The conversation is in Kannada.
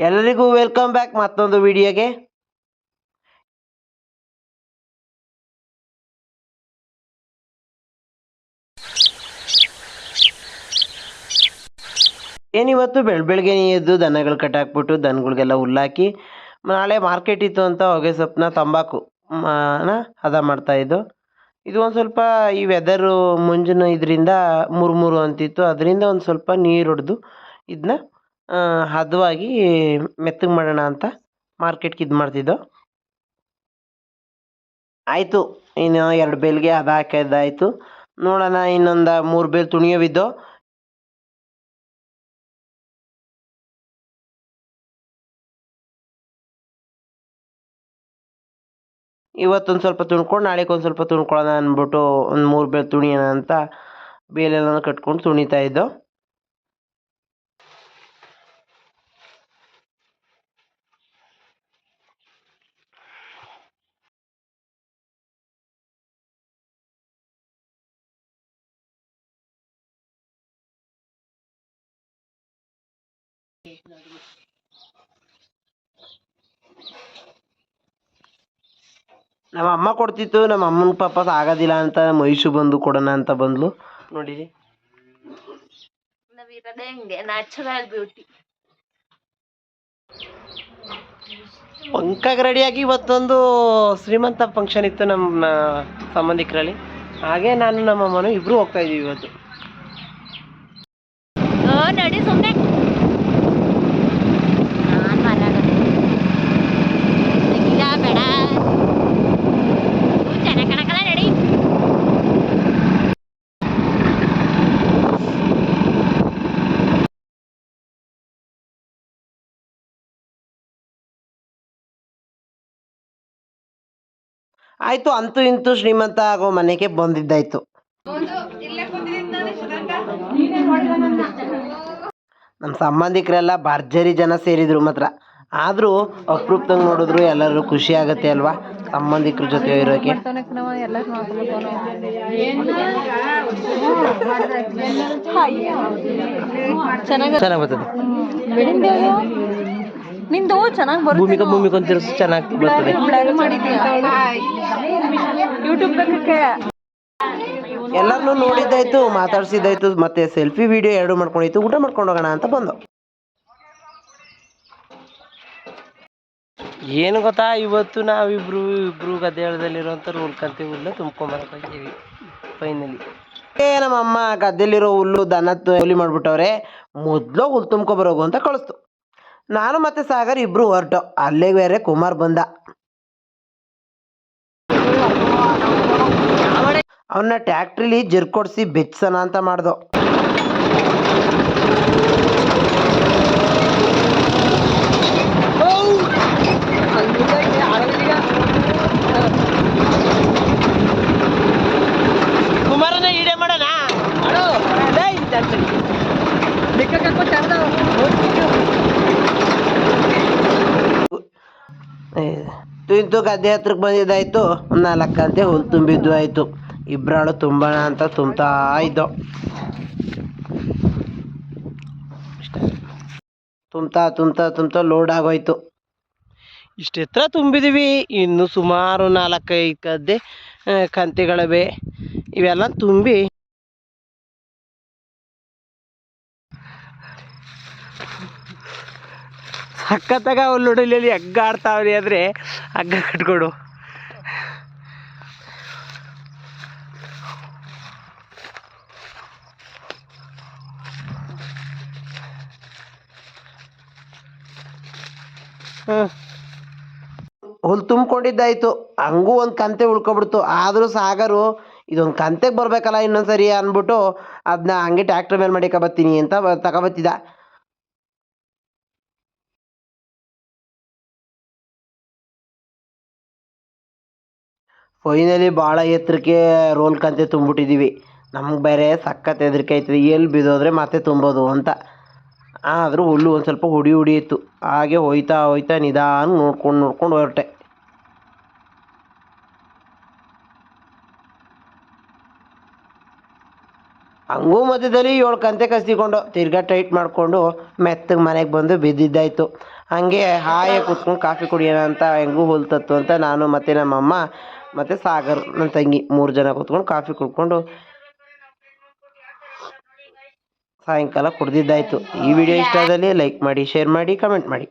ಎಲ್ಲರಿಗೂ ವೆಲ್ಕಮ್ ಬ್ಯಾಕ್ ಮತ್ತೊಂದು ವಿಡಿಯೋಗೆ. ಏನಿವತ್ತು ಬೆಳಗ್ಗೆ ಎದ್ದು ದನಗಳು ಕಟ್ಟಾಕ್ಬಿಟ್ಟು ದನಗಳಿಗೆಲ್ಲ ಹುಲ್ಲಾಕಿ ನಾಳೆ ಮಾರ್ಕೆಟ್ ಇತ್ತು ಅಂತ ಹೊಗೆ ಸೊಪ್ಪನ್ನ ತಂಬಾಕು ಹದ ಮಾಡ್ತಾಯಿದ್ದು. ಇದು ಒಂದು ಸ್ವಲ್ಪ ಈ ವೆದರು ಮುಂಜಿನ ಇದರಿಂದ ಮುರುಮುರು ಅಂತಿತ್ತು, ಅದರಿಂದ ಒಂದು ಸ್ವಲ್ಪ ನೀರು ಹೊಡೆದು ಇದನ್ನ ಹದವಾಗಿ ಮೆತ್ತಗೆ ಮಾಡೋಣ ಅಂತ ಮಾರ್ಕೆಟ್ಗೆ ಇದು ಮಾಡ್ತಿದ್ದೋ. ಆಯಿತು, ಇನ್ನು 2 ಬೇಲ್ಗೆ ಹದ ಹಾಕಿದ್ದಾಯಿತು. ನೋಡೋಣ, ಇನ್ನೊಂದು 3 ಬೇಲ್ ತುಣಿಯವಿದ್ದೋ. ಇವತ್ತೊಂದು ಸ್ವಲ್ಪ ತುಣ್ಕೊಂಡು ನಾಳೆಗೆ ಒಂದು ಸ್ವಲ್ಪ ತುಣ್ಕೊಳ್ಳೋಣ ಅಂದ್ಬಿಟ್ಟು ಒಂದು 3 ಬೇಲ್ ತುಣಿಯೋಣ ಅಂತ ಬೇಲೆಲ್ಲ ಕಟ್ಕೊಂಡು ತುಣಿತಾ ಇದ್ದೋ. ನಮ್ಮ ಅಮ್ಮ ಕೊಡ್ತಿತ್ತು, ನಮ್ಮ ಅಮ್ಮನ ಪಾಪ ಆಗೋದಿಲ್ಲ ಅಂತ ಮೈಸೂರು ಬಂದು ಕೊಡೋಣ ಅಂತ ಬಂದ್ಲು. ನೋಡಿರಿ, ನ್ಯಾಚುರಲ್ ಬ್ಯೂಟಿ. ಪಂಕಾಗ ರೆಡಿಯಾಗಿ ಇವತ್ತೊಂದು ಶ್ರೀಮಂತ ಫಂಕ್ಷನ್ ಇತ್ತು ನಮ್ಮ ಸಂಬಂಧಿಕರಲ್ಲಿ. ಹಾಗೆ ನಾನು ನಮ್ಮ ಅಮ್ಮನೂ ಇಬ್ರು ಹೋಗ್ತಾ ಇದೀವಿ ಇವತ್ತು. ನಡಿ ಸುಮ್ಮನೆ ಬೇಡ, ಚೆನ್ನಾಗಿ ಕಣಕಲ್ಲ, ನಡಿ. ಆಯ್ತು, ಅಂತೂ ಇಂತೂ ಶ್ರೀಮಂತ ಆಗೋ ಮನೆಗೆ ಬಂದಿದ್ದಾಯ್ತು. ನಮ್ಮ ಸಂಬಂಧಿಕರೆಲ್ಲ ಭರ್ಜರಿ ಜನ ಸೇರಿದ್ರು ಮಾತ್ರ. ಆದರೂ ಅಪರೂಪದಂಗೆ ನೋಡಿದ್ರು ಎಲ್ಲರೂ ಖುಷಿ ಆಗುತ್ತೆ ಅಲ್ವಾ, ಸಂಬಂಧಿಕರ ಜೊತೆ ಇರೋಕೆ. ಚೆನ್ನಾಗಿ ಬರ್ತದೆ. ನಿಂದು ಚೆನ್ನಾಗಿ ಬರುತ್ತೆ. ಭೂಮಿಕ ಅಂತಿರೋ ಚೆನ್ನಾಗಿ ಬರ್ತದೆ. ಎಲ್ಲರನ್ನೂ ನೋಡಿದ್ದಾಯ್ತು, ಮಾತಾಡ್ಸಿದ್ದಾಯ್ತು, ಮತ್ತೆ ಸೆಲ್ಫಿ ವಿಡಿಯೋ 2 ಮಾಡ್ಕೊಂಡಿತ್ತು. ಊಟ ಮಾಡ್ಕೊಂಡು ಹೋಗೋಣ ಅಂತ ಬಂದು. ಏನು ಗೊತ್ತಾ, ಇವತ್ತು ನಾವಿಬ್ರು ಗದ್ದೆಯಲ್ಲಿರುವಂಥ ಹುಲ್ಕಂತಿ ಹುಲ್ಲು ತುಂಬ್ಕೊಂಬರಕ್ಕಾಗಿದ್ದೀವಿ ಫೈನಲಿ. ನಮ್ಮ ಅಮ್ಮ ಗದ್ದೆಯಲ್ಲಿರೋ ಹುಲ್ಲು ದನ ಹುಲಿ ಮಾಡ್ಬಿಟ್ಟವ್ರೆ, ಮೊದಲು ಹುಲ್ಲು ತುಂಬ್ಕೊಬರೋಗು ಅಂತ ಕಳಿಸ್ತು. ನಾನು ಮತ್ತೆ ಸಾಗರ್ ಇಬ್ರು ಹೊರಟು. ಅಲ್ಲೇ ಬೇರೆ ಕುಮಾರ್ ಬಂದ. ಅವನ್ನ ಟ್ಯಾಕ್ಟ್ರಿಲಿ ಜರ್ಕೊಡ್ಸಿ ಬೆಚ್ಚನ ಅಂತ ಮಾಡ್ದೋ. ಕುಮಾರನ ಈಡೆ ಮಾಡೋಣ. ಇಂತು ಗದ್ದೆ ಹತ್ರಕ್ಕೆ ಬಂದಿದ್ದಾಯ್ತು. 4 ಗಂಟೆ ಹುಲ್ಲು ತುಂಬಿದ್ದು ಆಯ್ತು. ಇಬ್ರಾಳು ತುಂಬೋಣ ಅಂತ ತುಂಬ್ತಾ ಇದ್ದೋ. ತುಂಬ್ತಾ ಲೋಡ್ ಆಗೋಯ್ತು. ಇಷ್ಟು ಎತ್ತರ ತುಂಬಿದೀವಿ. ಇನ್ನು ಸುಮಾರು 4-5 ಗದ್ದೆ ಕಂತೆಗಳಿವೆ. ಇವೆಲ್ಲ ತುಂಬಿ ಸಖತ್ತಾಗ ಹುಲ್ಲುಡಲಿಯಲ್ಲಿ ಹಗ್ಗ ಆಡ್ತಾವ್ರಿ. ಆದರೆ ಹಗ್ಗ ಕಟ್ಕೊಡು. ಹುಲ್ಲು ತುಂಬ್ಕೊಂಡಿದ್ದಾಯ್ತು. ಹಂಗೂ ಒಂದು ಕಂತೆ ಉಳ್ಕೊಬಿಡ್ತು. ಆದರೂ ಸಾಗರು ಇದೊಂದು ಕಂತೆಗೆ ಬರಬೇಕಲ್ಲ ಇನ್ನೊಂದ್ಸರಿ ಅಂದ್ಬಿಟ್ಟು ಅದನ್ನ ಹಂಗೆ ಟ್ಯಾಕ್ಟ್ರ್ ಮೇಲೆ ಮಾಡಿಕೊಬತ್ತೀನಿ ಅಂತ ತಗೊಬತ್ತಿದ್ದ. ಫೈನಲಿ ಭಾಳ ಎತ್ತರಕ್ಕೆ ರೋಲ್ ಕಂತೆ ತುಂಬಿಟ್ಟಿದ್ದೀವಿ. ನಮ್ಗೆ ಬೇರೆ ಸಖತ್ ಹೆದರಿಕೆ ಆಯ್ತದೆ, ಎಲ್ಲಿ ಬಿದ್ದೋದ್ರೆ ಮತ್ತೆ ತುಂಬೋದು ಅಂತ. ಆದರೂ ಹುಲ್ಲು ಒಂದು ಸ್ವಲ್ಪ ಹುಡಿ ಇತ್ತು. ಹಾಗೆ ಹೋಯ್ತಾ ನಿಧಾನ ನೋಡ್ಕೊಂಡು ಹೊರಟೆ. ಹಂಗೂ ಮಧ್ಯದಲ್ಲಿ 7 ಕಂತೆ ಕಸಿಕೊಂಡು ತಿರ್ಗಾ ಟೈಟ್ ಮಾಡಿಕೊಂಡು ಮೆತ್ತಗೆ ಮನೆಗೆ ಬಂದು ಬಿದ್ದಿದ್ದಾಯಿತು. ಹಾಗೆ ಹಾಯೇ ಕೂತ್ಕೊಂಡು ಕಾಫಿ ಕುಡಿಯೋಣ ಅಂತ ಹೆಂಗೂ ಹೊಲ್ತತ್ತು ಅಂತ ನಾನು ಮತ್ತು ನಮ್ಮಮ್ಮ ಮತ್ತು ಸಾಗರ್ ನನ್ನ ತಂಗಿ 3 ಜನ ಕೂತ್ಕೊಂಡು ಕಾಫಿ ಕುಡ್ಕೊಂಡು ಸಾಯಂಕಾಲ ಕುಡ್ದಿದ್ದಾಯಿತು. ಈ ವಿಡಿಯೋ ಇಷ್ಟ ಆದಲ್ಲಿ ಲೈಕ್ ಮಾಡಿ, ಶೇರ್ ಮಾಡಿ, ಕಮೆಂಟ್ ಮಾಡಿ.